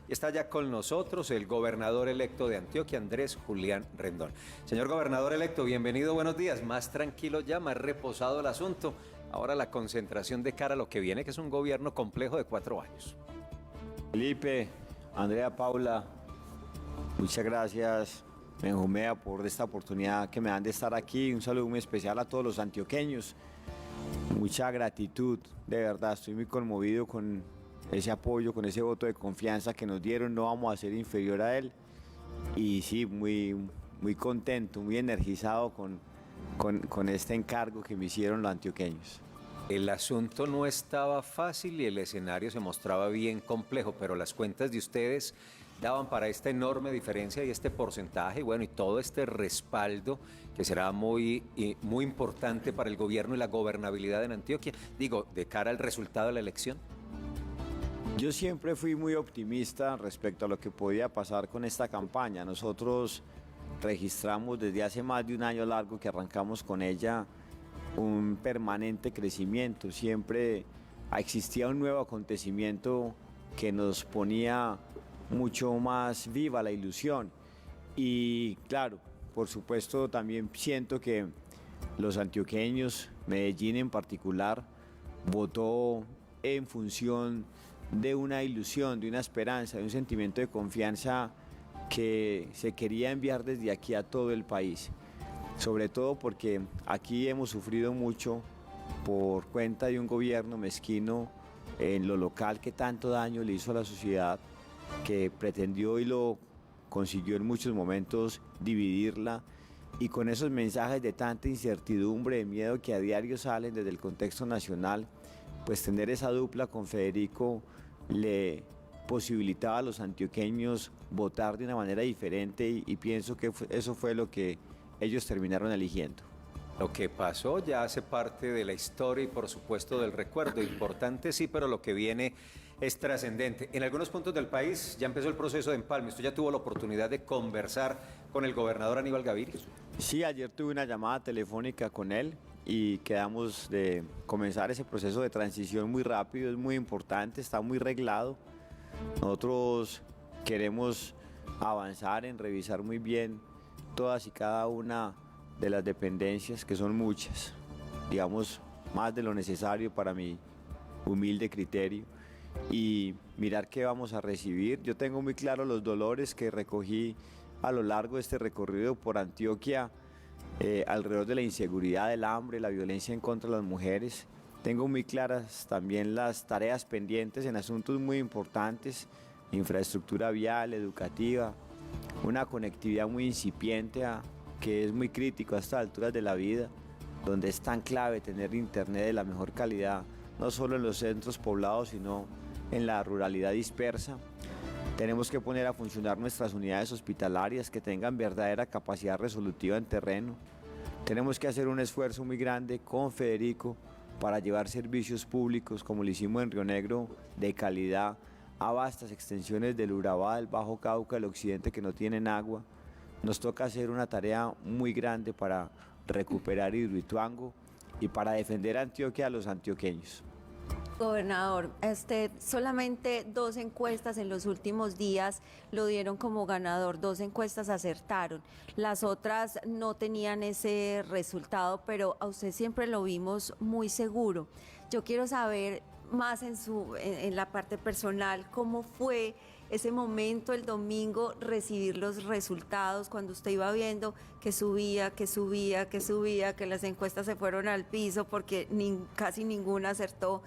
Y está ya con nosotros el gobernador electo de Antioquia, Andrés Julián Rendón. Señor gobernador electo, bienvenido, buenos días. Más tranquilo ya, más reposado el asunto. Ahora la concentración de cara a lo que viene, que es un gobierno complejo de 4 años. Felipe, Andrea, Paula, muchas gracias, Benjumea, por esta oportunidad que me dan de estar aquí. Un saludo muy especial a todos los antioqueños. Mucha gratitud, de verdad, estoy muy conmovido con ese apoyo, con ese voto de confianza que nos dieron. No vamos a ser inferior a él. Y sí, muy contento, muy energizado con este encargo que me hicieron los antioqueños. El asunto no estaba fácil y el escenario se mostraba bien complejo, pero las cuentas de ustedes daban para esta enorme diferencia y este porcentaje, bueno, y todo este respaldo que será muy importante para el gobierno y la gobernabilidad en Antioquia, digo, de cara al resultado de la elección. Yo siempre fui muy optimista respecto a lo que podía pasar con esta campaña. Nosotros registramos desde hace más de un año largo que arrancamos con ella un permanente crecimiento. Siempre existía un nuevo acontecimiento que nos ponía mucho más viva la ilusión. Y claro, por supuesto también siento que los antioqueños, Medellín en particular, votó en función de una ilusión, de una esperanza, de un sentimiento de confianza que se quería enviar desde aquí a todo el país. Sobre todo porque aquí hemos sufrido mucho por cuenta de un gobierno mezquino en lo local que tanto daño le hizo a la sociedad, que pretendió y lo consiguió en muchos momentos dividirla, y con esos mensajes de tanta incertidumbre, de miedo que a diario salen desde el contexto nacional, pues tener esa dupla con Federico le posibilitaba a los antioqueños votar de una manera diferente y pienso que eso fue lo que ellos terminaron eligiendo. Lo que pasó ya hace parte de la historia y por supuesto del recuerdo. Importante sí, pero lo que viene es trascendente. En algunos puntos del país ya empezó el proceso de empalme. ¿Usted ya tuvo la oportunidad de conversar con el gobernador Aníbal Gaviria? Sí, ayer tuve una llamada telefónica con él y quedamos de comenzar ese proceso de transición muy rápido. Es muy importante, está muy reglado. Nosotros queremos avanzar en revisar muy bien todas y cada una de las dependencias, que son muchas, digamos más de lo necesario para mi humilde criterio, y mirar qué vamos a recibir. Yo tengo muy claro los dolores que recogí a lo largo de este recorrido por Antioquia, alrededor de la inseguridad, del hambre, la violencia en contra de las mujeres. Tengo muy claras también las tareas pendientes en asuntos muy importantes: infraestructura vial, educativa, una conectividad muy incipiente que es muy crítico a estas alturas de la vida, donde es tan clave tener internet de la mejor calidad, no solo en los centros poblados, sino en la ruralidad dispersa. Tenemos que poner a funcionar nuestras unidades hospitalarias que tengan verdadera capacidad resolutiva en terreno. Tenemos que hacer un esfuerzo muy grande con Federico para llevar servicios públicos, como lo hicimos en Río Negro, de calidad a vastas extensiones del Urabá, del Bajo Cauca, del occidente, que no tienen agua. Nos toca hacer una tarea muy grande para recuperar Hidroituango y para defender a Antioquia, a los antioqueños. Gobernador, solamente 2 encuestas en los últimos días lo dieron como ganador, 2 encuestas acertaron, las otras no tenían ese resultado, pero a usted siempre lo vimos muy seguro. Yo quiero saber más en la parte personal, ¿cómo fue ese momento el domingo, recibir los resultados cuando usted iba viendo que subía, que las encuestas se fueron al piso porque casi ninguna acertó?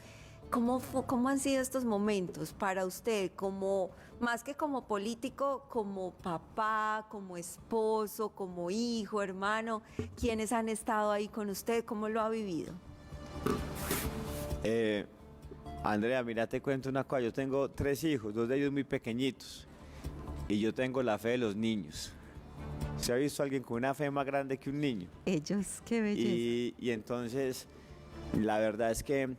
¿Cómo han sido estos momentos para usted, más que como político, como papá, como esposo, como hijo, hermano? ¿Quiénes han estado ahí con usted? ¿Cómo lo ha vivido? Andrea, mira, te cuento una cosa. Yo tengo 3 hijos, 2 de ellos muy pequeñitos, y yo tengo la fe de los niños. ¿Se ha visto alguien con una fe más grande que un niño? Ellos, qué belleza. Y entonces, la verdad es que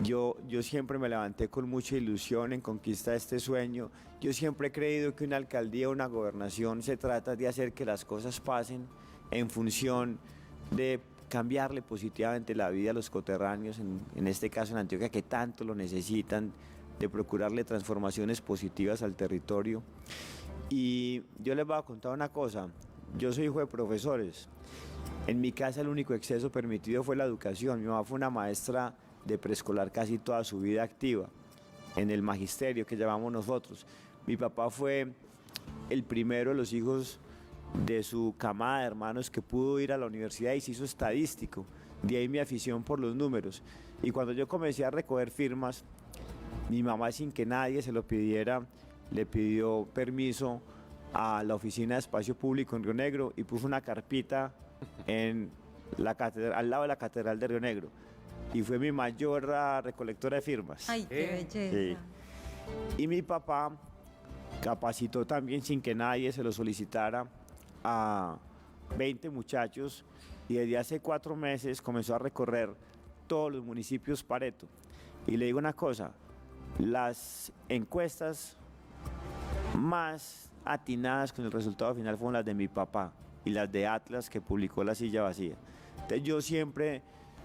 yo siempre me levanté con mucha ilusión en conquistar este sueño. Yo siempre he creído que una alcaldía o una gobernación se trata de hacer que las cosas pasen en función de cambiarle positivamente la vida a los coterráneos, en este caso en Antioquia, que tanto lo necesitan, de procurarle transformaciones positivas al territorio. Y yo les voy a contar una cosa, yo soy hijo de profesores. En mi casa el único exceso permitido fue la educación. Mi mamá fue una maestra de preescolar casi toda su vida activa, en el magisterio que llamamos nosotros. Mi papá fue el primero de los hijos de su camada de hermanos que pudo ir a la universidad y se hizo estadístico. De ahí mi afición por los números. Y cuando yo comencé a recoger firmas, mi mamá, sin que nadie se lo pidiera, le pidió permiso a la oficina de espacio público en Río Negro y puso una carpita en la catedral, al lado de la catedral de Río Negro. Y fue mi mayor recolectora de firmas. Ay, qué belleza. Sí. Y mi papá capacitó también, sin que nadie se lo solicitara, a 20 muchachos y desde hace 4 meses comenzó a recorrer todos los municipios Pareto. Y le digo una cosa, las encuestas más atinadas con el resultado final fueron las de mi papá y las de Atlas, que publicó La Silla Vacía. Entonces yo siempre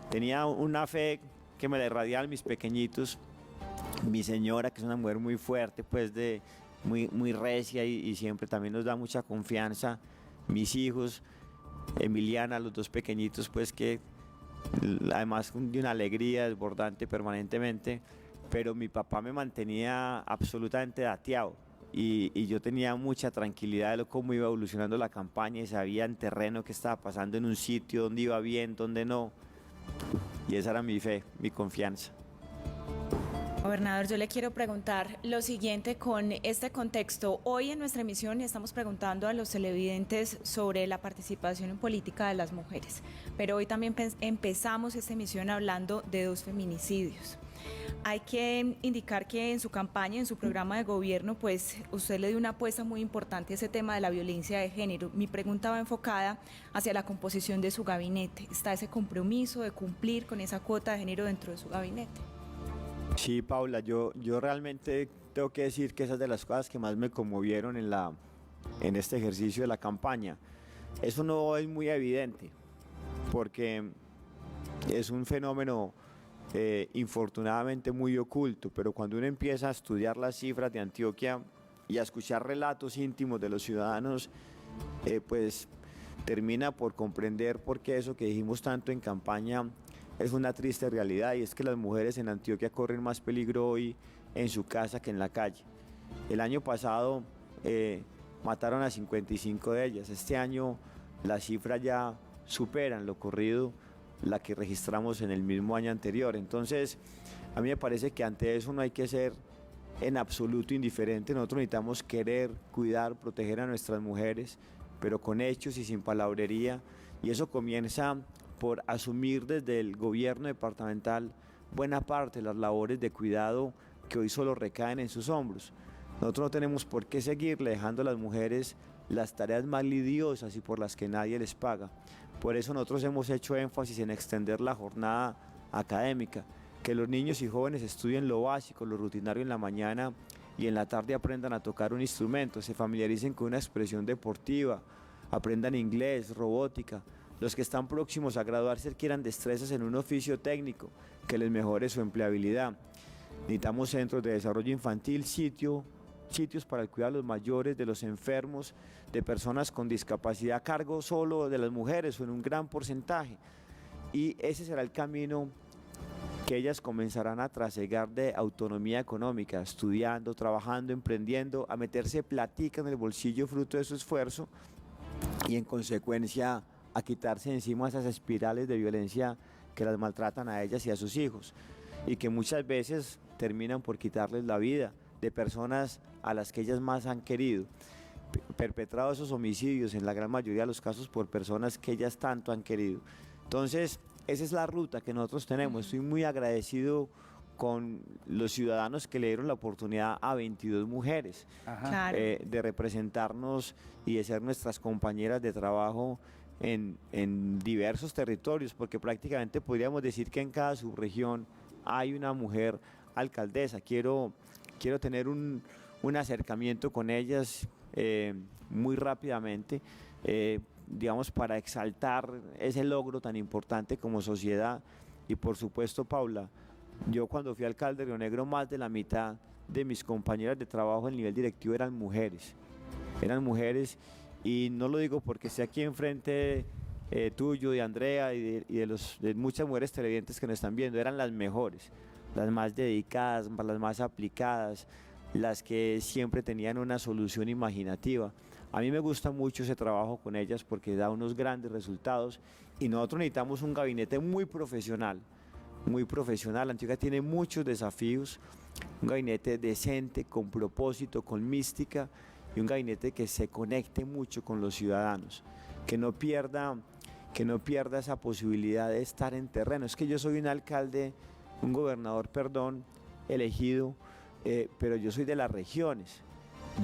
tenía una fe que me la irradiaban mis pequeñitos. Mi señora, que es una mujer muy fuerte, pues muy recia y siempre también nos da mucha confianza. Mis hijos, Emiliana, los 2 pequeñitos, pues que además de una alegría desbordante permanentemente, pero mi papá me mantenía absolutamente dateado y yo tenía mucha tranquilidad de cómo iba evolucionando la campaña y sabía en terreno qué estaba pasando en un sitio, dónde iba bien, dónde no, y esa era mi fe, mi confianza. Gobernador, yo le quiero preguntar lo siguiente con este contexto. Hoy en nuestra emisión estamos preguntando a los televidentes sobre la participación en política de las mujeres, pero hoy también empezamos esta emisión hablando de 2 feminicidios. Hay que indicar que en su campaña, en su programa de gobierno, pues usted le dio una apuesta muy importante a ese tema de la violencia de género. Mi pregunta va enfocada hacia la composición de su gabinete. ¿Está ese compromiso de cumplir con esa cuota de género dentro de su gabinete? Sí, Paula, yo realmente tengo que decir que esas de las cosas que más me conmovieron en este ejercicio de la campaña. Eso no es muy evidente, porque es un fenómeno infortunadamente muy oculto, pero cuando uno empieza a estudiar las cifras de Antioquia y a escuchar relatos íntimos de los ciudadanos, pues termina por comprender por qué eso que dijimos tanto en campaña es una triste realidad, y es que las mujeres en Antioquia corren más peligro hoy en su casa que en la calle. El año pasado mataron a 55 de ellas, este año las cifras ya superan lo corrido, la que registramos en el mismo año anterior. Entonces, a mí me parece que ante eso no hay que ser en absoluto indiferente. Nosotros necesitamos querer, cuidar, proteger a nuestras mujeres, pero con hechos y sin palabrería, y eso comienza por asumir desde el gobierno departamental buena parte de las labores de cuidado que hoy solo recaen en sus hombros. Nosotros no tenemos por qué seguirle dejando a las mujeres las tareas más lidiosas y por las que nadie les paga. Por eso nosotros hemos hecho énfasis en extender la jornada académica, que los niños y jóvenes estudien lo básico, lo rutinario en la mañana, y en la tarde aprendan a tocar un instrumento, se familiaricen con una expresión deportiva, aprendan inglés, robótica. Los que están próximos a graduarse adquieran destrezas en un oficio técnico que les mejore su empleabilidad. Necesitamos centros de desarrollo infantil, sitios para el cuidado de los mayores, de los enfermos, de personas con discapacidad a cargo solo de las mujeres o en un gran porcentaje. Y ese será el camino que ellas comenzarán a trasegar de autonomía económica, estudiando, trabajando, emprendiendo, a meterse platica en el bolsillo fruto de su esfuerzo y en consecuencia a quitarse encima esas espirales de violencia que las maltratan a ellas y a sus hijos, y que muchas veces terminan por quitarles la vida de personas a las que ellas más han querido. Perpetrados esos homicidios en la gran mayoría de los casos por personas que ellas tanto han querido. Entonces, esa es la ruta que nosotros tenemos. Estoy muy agradecido con los ciudadanos que le dieron la oportunidad a 22 mujeres de representarnos y de ser nuestras compañeras de trabajo en diversos territorios, porque prácticamente podríamos decir que en cada subregión hay una mujer alcaldesa. Quiero tener un acercamiento con ellas muy rápidamente, digamos, para exaltar ese logro tan importante como sociedad. Y por supuesto, Paula, Yo cuando fui alcalde de Río Negro, más de la mitad de mis compañeras de trabajo en nivel directivo eran mujeres. Eran mujeres, y no lo digo porque esté aquí enfrente tuyo, de Andrea de muchas mujeres televidentes que nos están viendo, eran las mejores, las más dedicadas, las más aplicadas, las que siempre tenían una solución imaginativa. A mí me gusta mucho ese trabajo con ellas porque da unos grandes resultados, y nosotros necesitamos un gabinete muy profesional, muy profesional. Antioquia tiene muchos desafíos, un gabinete decente, con propósito, con mística, y un gabinete que se conecte mucho con los ciudadanos, que no pierda esa posibilidad de estar en terreno. Es que yo soy un alcalde, un gobernador, perdón, elegido, pero yo soy de las regiones.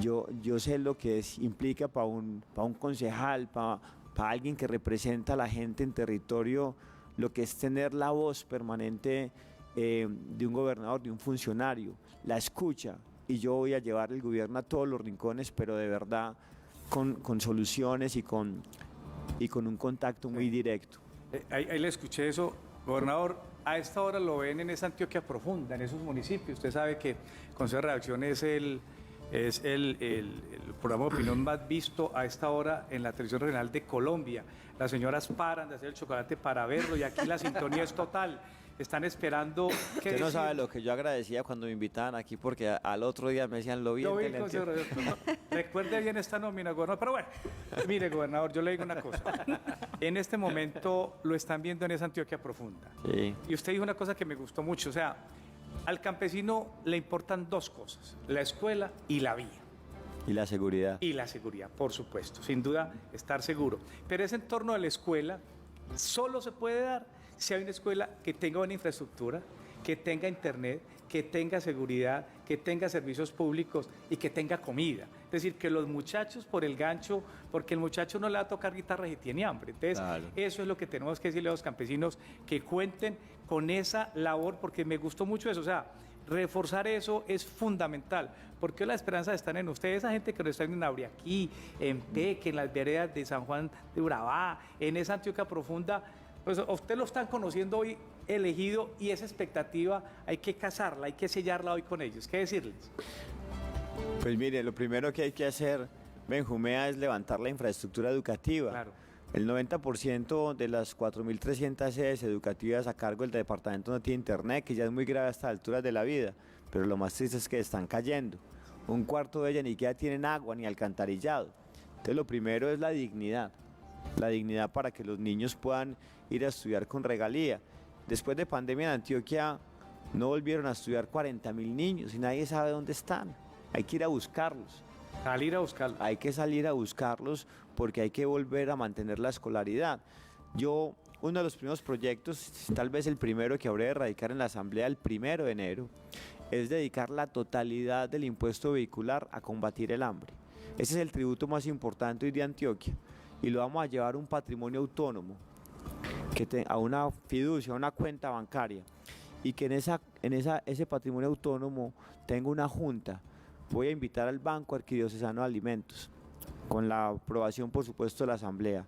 Yo sé lo que implica para un concejal, para alguien que representa a la gente en territorio, lo que es tener la voz permanente de un gobernador, de un funcionario, la escucha, y yo voy a llevar el gobierno a todos los rincones, pero de verdad con soluciones y con un contacto muy directo. Ahí le escuché eso, gobernador. A esta hora lo ven en esa Antioquia profunda, en esos municipios. Usted sabe que Consejo de Redacción es el programa de opinión más visto a esta hora en la televisión regional de Colombia. Las señoras paran de hacer el chocolate para verlo, y aquí la sintonía es total. Están esperando que... Usted no sabe lo que yo agradecía cuando me invitaban aquí, porque al otro día me decían lo vi en televisión. Recuerde bien esta nómina, gobernador. Pero bueno, mire, gobernador, yo le digo una cosa. En este momento lo están viendo en esa Antioquia profunda. Sí. Y usted dijo una cosa que me gustó mucho. O sea, al campesino le importan dos cosas: la escuela y la vía. Y la seguridad. Y la seguridad, por supuesto. Sin duda, estar seguro. Pero ese entorno de la escuela solo se puede dar si hay una escuela que tenga buena infraestructura, que tenga internet, que tenga seguridad, que tenga servicios públicos y que tenga comida. Es decir, que los muchachos por el gancho, porque el muchacho no le va a tocar guitarra si tiene hambre. Entonces, claro, eso es lo que tenemos que decirle a los campesinos, que cuenten con esa labor, porque me gustó mucho eso. O sea, reforzar eso es fundamental, porque la esperanza está en ustedes, esa gente que nos está en Auriaquí, en Peque, en las veredas de San Juan de Urabá, en esa Antioquia profunda. Pues a usted lo están conociendo hoy elegido, y esa expectativa hay que casarla, hay que sellarla hoy con ellos. ¿Qué decirles? Pues mire, lo primero que hay que hacer, Benjumea, es levantar la infraestructura educativa. Claro. El 90% de las 4.300 sedes educativas a cargo del departamento no tiene internet, que ya es muy grave a estas alturas de la vida, pero lo más triste es que están cayendo. Un cuarto de ellas ni siquiera tienen agua ni alcantarillado. Entonces lo primero es la dignidad para que los niños puedan ir a estudiar con regalía. Después de pandemia en Antioquia no volvieron a estudiar 40.000 niños y nadie sabe dónde están. Hay que ir a buscarlos. Salir a buscarlos. Hay que salir a buscarlos, porque hay que volver a mantener la escolaridad. Uno de los primeros proyectos, tal vez el primero que habré de erradicar en la Asamblea el 1 de enero, es dedicar la totalidad del impuesto vehicular a combatir el hambre. Ese es el tributo más importante hoy de Antioquia, y lo vamos a llevar a un patrimonio autónomo, a una fiducia, a una cuenta bancaria, y que en ese patrimonio autónomo tenga una junta. Voy a invitar al Banco Arquidiocesano de Alimentos, con la aprobación, por supuesto, de la Asamblea,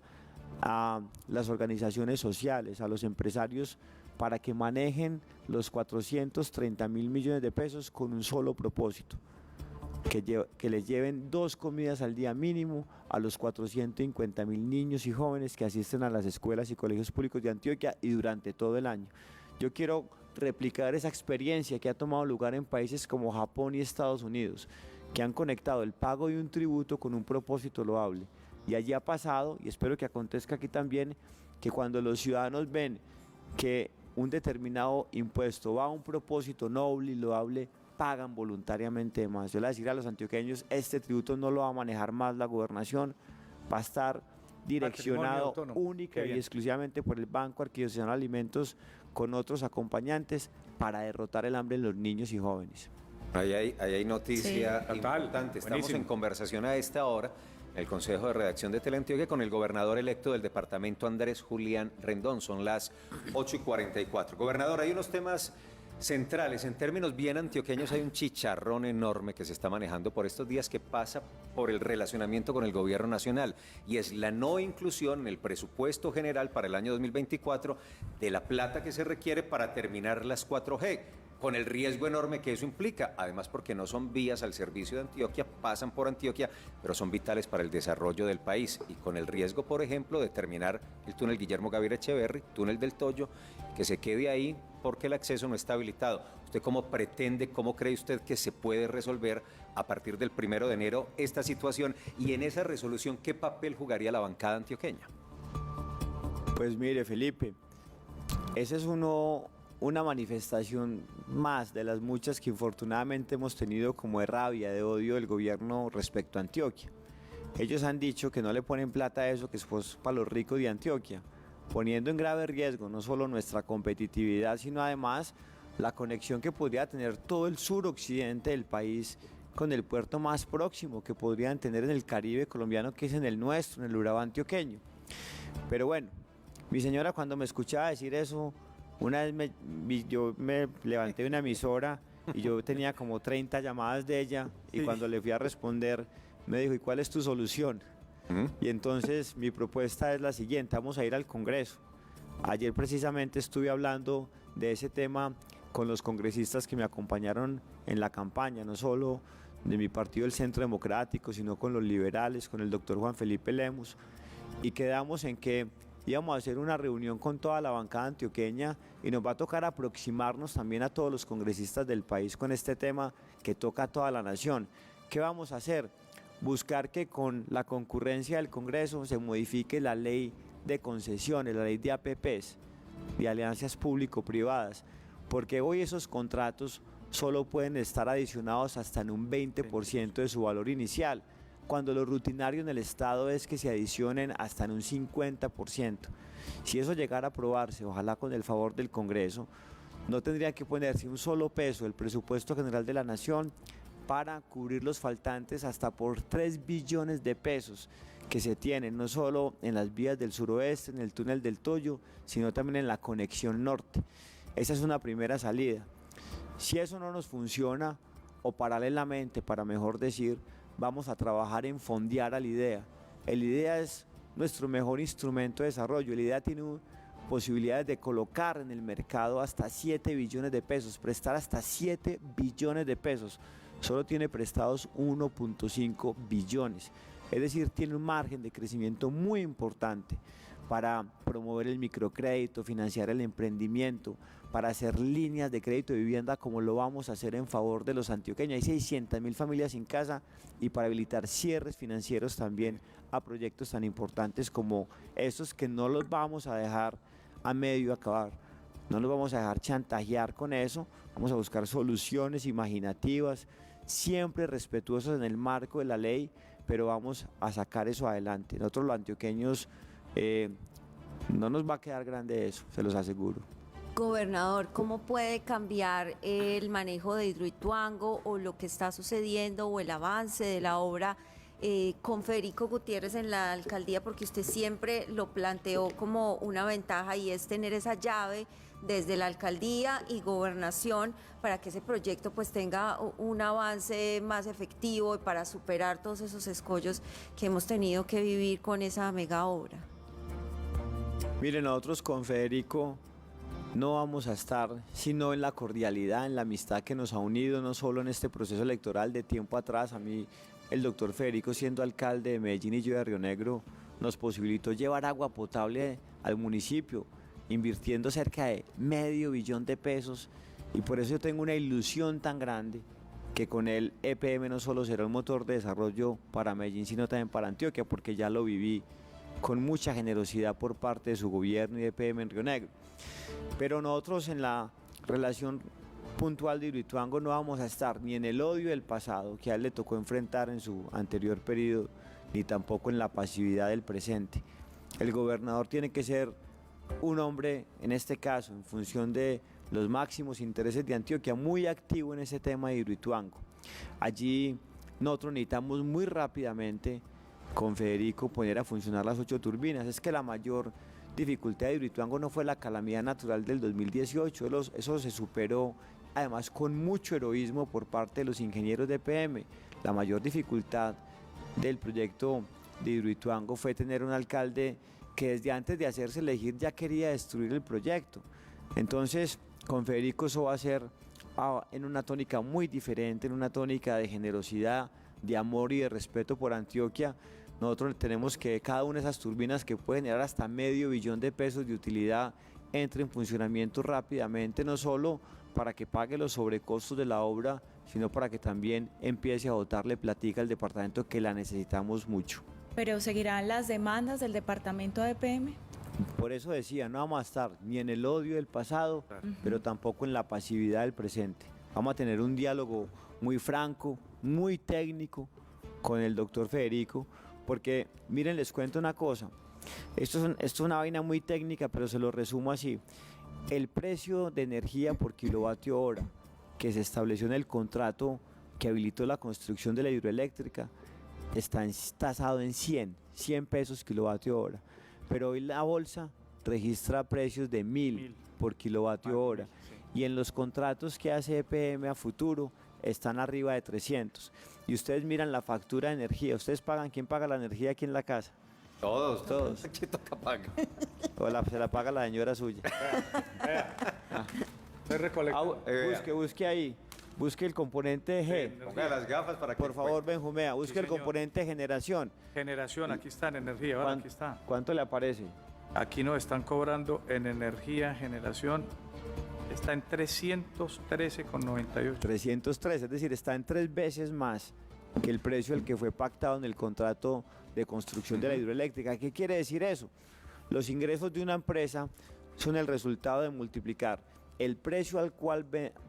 a las organizaciones sociales, a los empresarios, para que manejen los 430.000 millones de pesos con un solo propósito: que les lleven 2 comidas al día mínimo a los 450.000 niños y jóvenes que asisten a las escuelas y colegios públicos de Antioquia, y durante todo el año. Yo quiero replicar esa experiencia que ha tomado lugar en países como Japón y Estados Unidos, que han conectado el pago de un tributo con un propósito loable. Y allí ha pasado, y espero que acontezca aquí también, que cuando los ciudadanos ven que un determinado impuesto va a un propósito noble y loable, pagan voluntariamente más. Yo le voy a decir a los antioqueños, este tributo no lo va a manejar más la gobernación, va a estar direccionado única y exclusivamente por el Banco Arquidiocesano de Alimentos, con otros acompañantes, para derrotar el hambre en los niños y jóvenes. Ahí hay noticia importante. Buenísimo. Estamos en conversación a esta hora en el Consejo de Redacción de Teleantioquia con el gobernador electo del departamento, Andrés Julián Rendón. Son las 8:44. Gobernador, hay unos temas Centrales, en términos bien antioqueños hay un chicharrón enorme que se está manejando por estos días que pasa por el relacionamiento con el gobierno nacional y es la no inclusión en el presupuesto general para el año 2024 de la plata que se requiere para terminar las 4G, con el riesgo enorme que eso implica, además porque no son vías al servicio de Antioquia, pasan por Antioquia, pero son vitales para el desarrollo del país y con el riesgo, por ejemplo, de terminar el túnel Guillermo Gaviria Echeverry, túnel del Toyo, que se quede ahí porque el acceso no está habilitado. ¿Usted cómo pretende, cómo cree usted que se puede resolver a partir del 1 de enero esta situación? Y en esa resolución, ¿qué papel jugaría la bancada antioqueña? Pues mire, Felipe, ese es una manifestación más de las muchas que infortunadamente hemos tenido como de rabia, de odio del gobierno respecto a Antioquia. Ellos han dicho que no le ponen plata a eso, que es pues para los ricos de Antioquia, poniendo en grave riesgo no solo nuestra competitividad, sino además la conexión que podría tener todo el suroccidente del país con el puerto más próximo que podrían tener en el Caribe colombiano, que es en el nuestro, en el Urabá antioqueño. Pero bueno, mi señora cuando me escuchaba decir eso, una vez yo me levanté de una emisora y yo tenía como 30 llamadas de ella y cuando le fui a responder me dijo, ¿y cuál es tu solución? Y entonces mi propuesta es la siguiente, vamos a ir al Congreso. Ayer precisamente estuve hablando de ese tema con los congresistas que me acompañaron en la campaña, no solo de mi partido el Centro Democrático, sino con los liberales, con el doctor Juan Felipe Lemus, y quedamos en que íbamos a hacer una reunión con toda la bancada antioqueña y nos va a tocar aproximarnos también a todos los congresistas del país con este tema que toca a toda la nación. ¿Qué vamos a hacer? Buscar que con la concurrencia del Congreso se modifique la ley de concesiones, la ley de APPs, de alianzas público-privadas, porque hoy esos contratos solo pueden estar adicionados hasta en un 20% de su valor inicial, cuando lo rutinario en el Estado es que se adicionen hasta en un 50%. Si eso llegara a aprobarse, ojalá con el favor del Congreso, no tendría que ponerse un solo peso del presupuesto general de la Nación para cubrir los faltantes hasta por 3 billones de pesos que se tienen, no solo en las vías del suroeste, en el túnel del Toyo, sino también en la conexión norte. Esa es una primera salida. Si eso no nos funciona, o paralelamente, para mejor decir, vamos a trabajar en fondear al IDEA. El IDEA es nuestro mejor instrumento de desarrollo. El IDEA tiene posibilidades de colocar en el mercado hasta 7 billones de pesos, prestar hasta 7 billones de pesos. Solo tiene prestados 1.5 billones. Es decir, tiene un margen de crecimiento muy importante para promover el microcrédito, financiar el emprendimiento, para hacer líneas de crédito de vivienda como lo vamos a hacer en favor de los antioqueños. Hay 600.000 familias sin casa y para habilitar cierres financieros también a proyectos tan importantes como esos que no los vamos a dejar a medio acabar. No nos vamos a dejar chantajear con eso, vamos a buscar soluciones imaginativas, siempre respetuosos en el marco de la ley, pero vamos a sacar eso adelante. Nosotros los antioqueños no nos va a quedar grande eso, se los aseguro. Gobernador, ¿cómo puede cambiar el manejo de Hidroituango o lo que está sucediendo o el avance de la obra con Federico Gutiérrez en la alcaldía? Porque usted siempre lo planteó como una ventaja y es tener esa llave desde la alcaldía y gobernación para que ese proyecto pues tenga un avance más efectivo y para superar todos esos escollos que hemos tenido que vivir con esa mega obra. Miren, nosotros con Federico no vamos a estar sino en la cordialidad, en la amistad que nos ha unido, no solo en este proceso electoral de tiempo atrás. A mí, el doctor Federico, siendo alcalde de Medellín y yo de Río Negro, nos posibilitó llevar agua potable al municipio, invirtiendo cerca de $500 millones de pesos, y por eso yo tengo una ilusión tan grande que con el EPM no solo será un motor de desarrollo para Medellín, sino también para Antioquia, porque ya lo viví con mucha generosidad por parte de su gobierno y EPM en Río Negro. Pero nosotros en la relación puntual de Hidroituango no vamos a estar ni en el odio del pasado, que a él le tocó enfrentar en su anterior periodo, ni tampoco en la pasividad del presente. El gobernador tiene que ser un hombre, en este caso, en función de los máximos intereses de Antioquia, muy activo en ese tema de Hidroituango. Allí nosotros necesitamos muy rápidamente con Federico poner a funcionar las 8 turbinas. Es que la mayor dificultad de Hidroituango no fue la calamidad natural del 2018, eso se superó además con mucho heroísmo por parte de los ingenieros de EPM. La mayor dificultad del proyecto de Hidroituango fue tener un alcalde que desde antes de hacerse elegir ya quería destruir el proyecto. Entonces, con Federico eso va a ser en una tónica muy diferente, en una tónica de generosidad, de amor y de respeto por Antioquia. Nosotros tenemos que cada una de esas turbinas que pueden generar hasta $500 millones de pesos de utilidad entre en funcionamiento rápidamente, no solo para que pague los sobrecostos de la obra, sino para que también empiece a botarle platica al departamento, que la necesitamos mucho. ¿Pero seguirán las demandas del departamento de EPM? Por eso decía, no vamos a estar ni en el odio del pasado, pero tampoco en la pasividad del presente. Vamos a tener un diálogo muy franco, muy técnico con el doctor Federico, porque miren, les cuento una cosa, esto es una vaina muy técnica, pero se lo resumo así. El precio de energía por kilovatio hora que se estableció en el contrato que habilitó la construcción de la hidroeléctrica está tasado en 100 pesos kilovatio hora, pero hoy la bolsa registra precios de 1.000 por kilovatio hora, y en los contratos que hace EPM a futuro están arriba de 300. Y ustedes miran la factura de energía, ustedes pagan, ¿quién paga la energía aquí en la casa? Todos. Aquí toca pagar. Se la paga la señora suya. Estoy recolectando. Busque ahí, busque el componente G. Ponga las gafas para que... Por favor, Benjumea, busque el señor. componente generación. Generación, aquí está en energía, ¿vale? Aquí está. ¿Cuánto le aparece? Aquí nos están cobrando en energía, generación, está en 313,98. 303, es decir, está en 3 veces más que el precio al que fue pactado en el contrato de construcción de la hidroeléctrica. ¿Qué quiere decir eso? Los ingresos de una empresa son el resultado de multiplicar el precio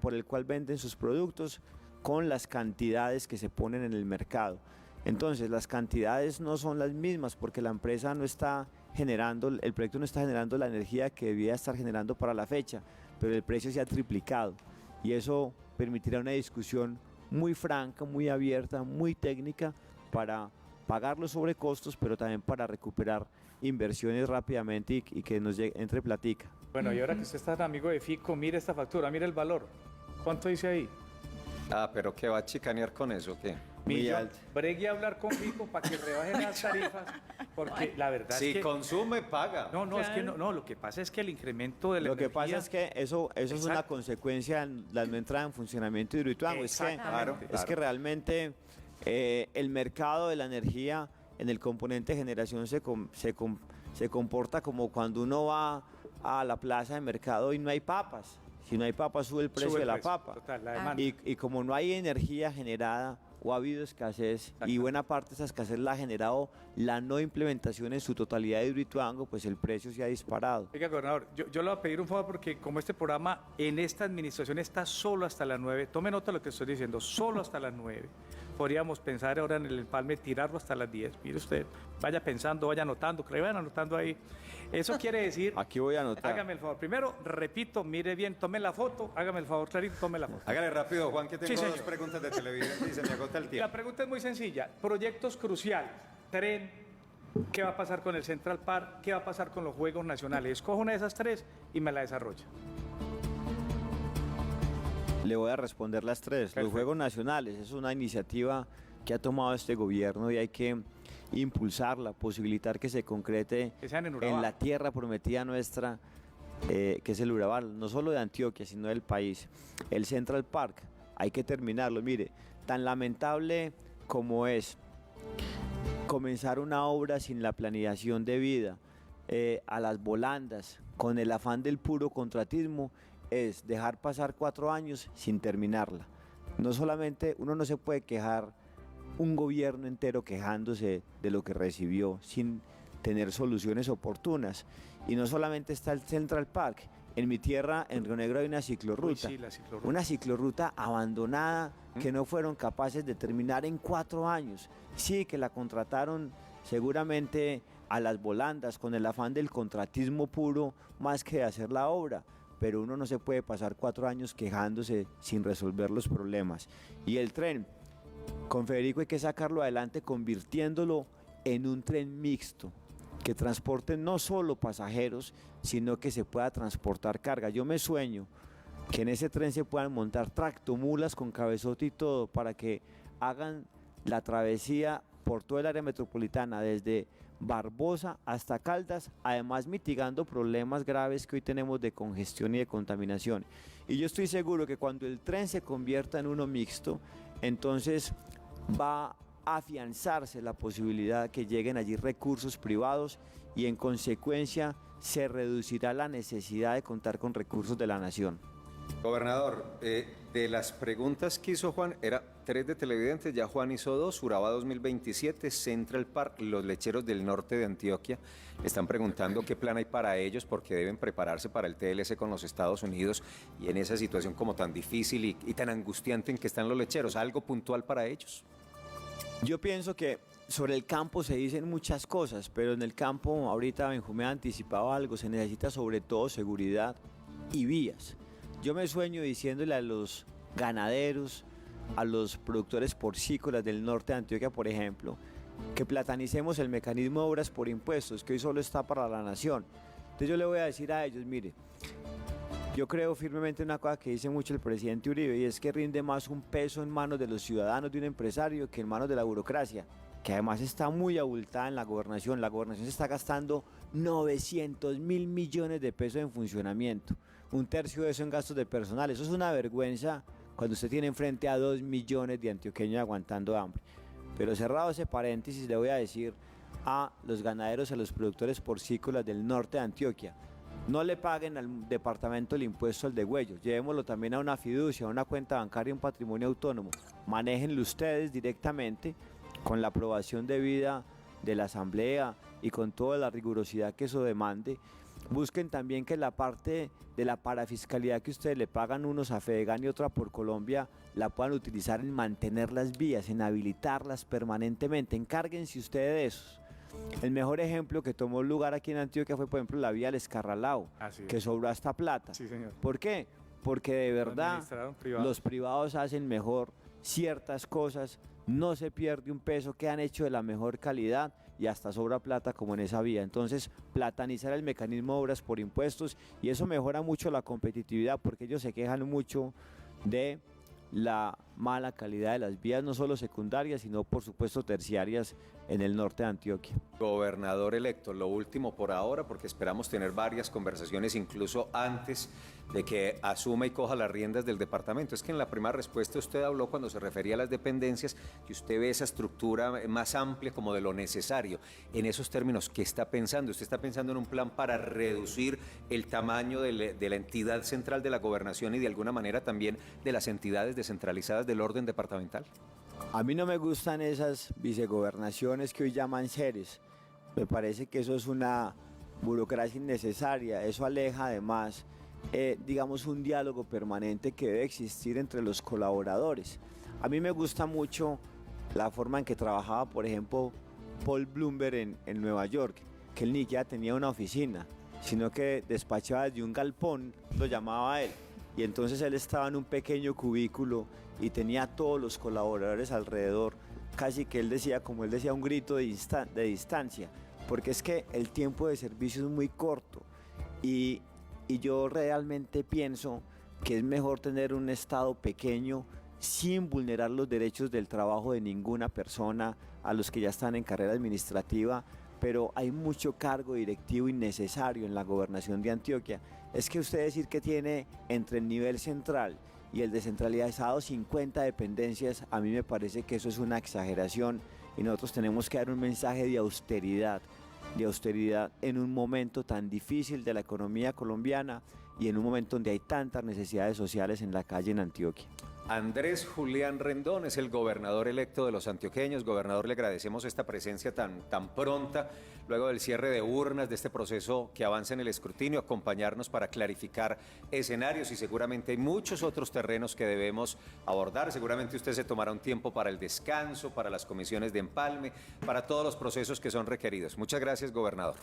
por el cual venden sus productos con las cantidades que se ponen en el mercado. Entonces, las cantidades no son las mismas porque la empresa no está generando, el proyecto no está generando la energía que debía estar generando para la fecha, pero el precio se ha triplicado, y eso permitirá una discusión muy franca, muy abierta, muy técnica para pagar los sobrecostos, pero también para recuperar inversiones rápidamente y que nos entre platica. Bueno, y ahora que usted está tan amigo de Fico, mire esta factura, mire el valor. ¿Cuánto dice ahí? Pero ¿qué va a chicanear con eso? ¿Qué? Muy alto. Bregue a hablar con Fico para que rebajen las tarifas, porque la verdad Si es que... consume, paga. No, es que no, lo que pasa es que el incremento de la Lo que energía... pasa es que eso es una Exacto. consecuencia de la no entrada en funcionamiento de Hidroituango. Es que realmente el mercado de la energía en el componente de generación se comporta como cuando uno va a la plaza de mercado y no hay papas. Si no hay papas, sube el precio de la papa. Total, la demanda. Y como no hay energía generada o ha habido escasez, y buena parte de esa escasez la ha generado la no implementación en su totalidad de Hidroituango, pues el precio se ha disparado. Oiga, gobernador, yo le voy a pedir un favor porque como este programa en esta administración está solo hasta las 9, tome nota de lo que estoy diciendo, solo hasta las 9. Podríamos pensar ahora en el empalme, tirarlo hasta las 10. Mire usted, vaya pensando, vaya anotando, que le vayan anotando ahí. Eso quiere decir... Aquí voy a anotar. Hágame el favor. Primero, repito, mire bien, tome la foto, hágame el favor, clarito, tome la foto. Hágale rápido, Juan, que tengo Sí, dos señor. preguntas de televisión y se me agota el tiempo. La pregunta es muy sencilla. Proyectos cruciales, tren, ¿qué va a pasar con el Central Park? ¿Qué va a pasar con los Juegos Nacionales? Escojo una de esas tres y me la desarrolla. Le voy a responder las tres. Perfecto. Los Juegos Nacionales es una iniciativa que ha tomado este gobierno y hay que impulsarla, posibilitar que se concrete Que sean en Urabá. en la tierra prometida nuestra, que es el Urabá, no solo de Antioquia, sino del país. El Central Park, hay que terminarlo. Mire, tan lamentable como es comenzar una obra sin la planeación debida, a las volandas, con el afán del puro contratismo, es dejar pasar 4 años sin terminarla. No solamente, uno no se puede quejar, un gobierno entero quejándose de lo que recibió sin tener soluciones oportunas. Y no solamente está el Central Park, en mi tierra, en Río Negro, hay una ciclorruta. Uy, sí, la ciclorruta. Una ciclorruta abandonada que no fueron capaces de terminar en 4 años. Sí, que la contrataron seguramente a las volandas con el afán del contratismo puro más que de hacer la obra, pero uno no se puede pasar 4 años quejándose sin resolver los problemas. Y el tren, con Federico hay que sacarlo adelante convirtiéndolo en un tren mixto. que transporten no solo pasajeros, sino que se pueda transportar carga. Yo me sueño que en ese tren se puedan montar tractomulas con cabezote y todo para que hagan la travesía por toda el área metropolitana, desde Barbosa hasta Caldas, además mitigando problemas graves que hoy tenemos de congestión y de contaminación. Y yo estoy seguro que cuando el tren se convierta en uno mixto, entonces va a afianzarse la posibilidad que lleguen allí recursos privados y en consecuencia se reducirá la necesidad de contar con recursos de la nación. Gobernador, de las preguntas que hizo Juan, era 3 de televidentes, ya Juan hizo 2, Urabá 2027, Central Park, los lecheros del norte de Antioquia, le están preguntando qué plan hay para ellos porque deben prepararse para el TLC con los Estados Unidos y en esa situación como tan difícil y tan angustiante en que están los lecheros, ¿algo puntual para ellos? Yo pienso que sobre el campo se dicen muchas cosas, pero en el campo, ahorita Benjumea ha anticipado algo, se necesita sobre todo seguridad y vías. Yo me sueño diciéndole a los ganaderos, a los productores porcícolas del norte de Antioquia, por ejemplo, que platanicemos el mecanismo de obras por impuestos, que hoy solo está para la nación. Entonces yo le voy a decir a ellos, mire, yo creo firmemente en una cosa que dice mucho el presidente Uribe, y es que rinde más un peso en manos de los ciudadanos de un empresario que en manos de la burocracia, que además está muy abultada en la gobernación. La gobernación se está gastando 900.000 millones de pesos en funcionamiento, un tercio de eso en gastos de personal. Eso es una vergüenza cuando usted tiene enfrente a 2 millones de antioqueños aguantando hambre. Pero cerrado ese paréntesis, le voy a decir a los ganaderos, a los productores porcícolas del norte de Antioquia, no le paguen al departamento el impuesto al degüello, llevémoslo también a una fiducia, a una cuenta bancaria, un patrimonio autónomo, manéjenlo ustedes directamente con la aprobación debida de la asamblea y con toda la rigurosidad que eso demande. Busquen también que la parte de la parafiscalidad que ustedes le pagan unos a Fedegan y otra por Colombia la puedan utilizar en mantener las vías, en habilitarlas permanentemente. Encárguense ustedes de esos. El mejor ejemplo que tomó lugar aquí en Antioquia fue, por ejemplo, la vía del Escarralao, que sobró hasta plata. Sí, señor. ¿Por qué? Porque de verdad los privados hacen mejor ciertas cosas, no se pierde un peso, quedan hechos de la mejor calidad y hasta sobra plata como en esa vía. Entonces, platanizar el mecanismo de obras por impuestos, y eso mejora mucho la competitividad porque ellos se quejan mucho de la mala calidad de las vías, no solo secundarias, sino por supuesto terciarias en el norte de Antioquia. Gobernador electo, lo último por ahora, porque esperamos tener varias conversaciones incluso antes de que asuma y coja las riendas del departamento. Es que en la primera respuesta usted habló, cuando se refería a las dependencias, que usted ve esa estructura más amplia como de lo necesario. En esos términos, ¿qué está pensando? ¿Usted está pensando en un plan para reducir el tamaño de la entidad central de la gobernación y de alguna manera también de las entidades descentralizadas del orden departamental? A mí no me gustan esas vicegobernaciones que hoy llaman seres. Me parece que eso es una burocracia innecesaria. Eso aleja además, digamos, un diálogo permanente que debe existir entre los colaboradores. A mí me gusta mucho la forma en que trabajaba, por ejemplo, Paul Bloomberg en Nueva York, que él ni siquiera tenía una oficina, sino que despachaba desde un galpón, lo llamaba él. Y entonces él estaba en un pequeño cubículo y tenía a todos los colaboradores alrededor, casi que él decía, como él decía, un grito de distancia, porque es que el tiempo de servicio es muy corto y yo realmente pienso que es mejor tener un Estado pequeño sin vulnerar los derechos del trabajo de ninguna persona a los que ya están en carrera administrativa, pero hay mucho cargo directivo innecesario en la gobernación de Antioquia. Es que usted decir que tiene entre el nivel central y el descentralizado 50 dependencias, a mí me parece que eso es una exageración y nosotros tenemos que dar un mensaje de austeridad en un momento tan difícil de la economía colombiana y en un momento donde hay tantas necesidades sociales en la calle en Antioquia. Andrés Julián Rendón es el gobernador electo de los antioqueños. Gobernador, le agradecemos esta presencia tan pronta, luego del cierre de urnas, de este proceso que avanza en el escrutinio, acompañarnos para clarificar escenarios y seguramente hay muchos otros terrenos que debemos abordar. Seguramente usted se tomará un tiempo para el descanso, para las comisiones de empalme, para todos los procesos que son requeridos. Muchas gracias, gobernador.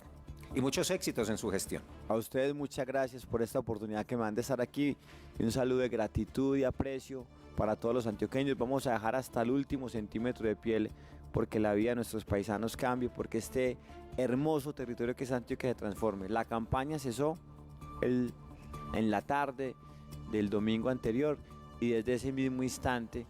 Y muchos éxitos en su gestión. A ustedes muchas gracias por esta oportunidad que me dan de estar aquí y un saludo de gratitud y aprecio para todos los antioqueños. Vamos a dejar hasta el último centímetro de piel porque la vida de nuestros paisanos cambie, porque este hermoso territorio que es Antioquia se transforme. La campaña cesó en la tarde del domingo anterior y desde ese mismo instante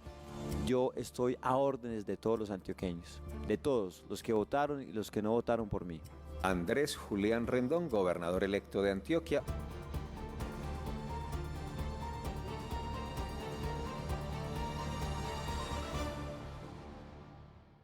yo estoy a órdenes de todos los antioqueños, de todos los que votaron y los que no votaron por mí. Andrés Julián Rendón, gobernador electo de Antioquia.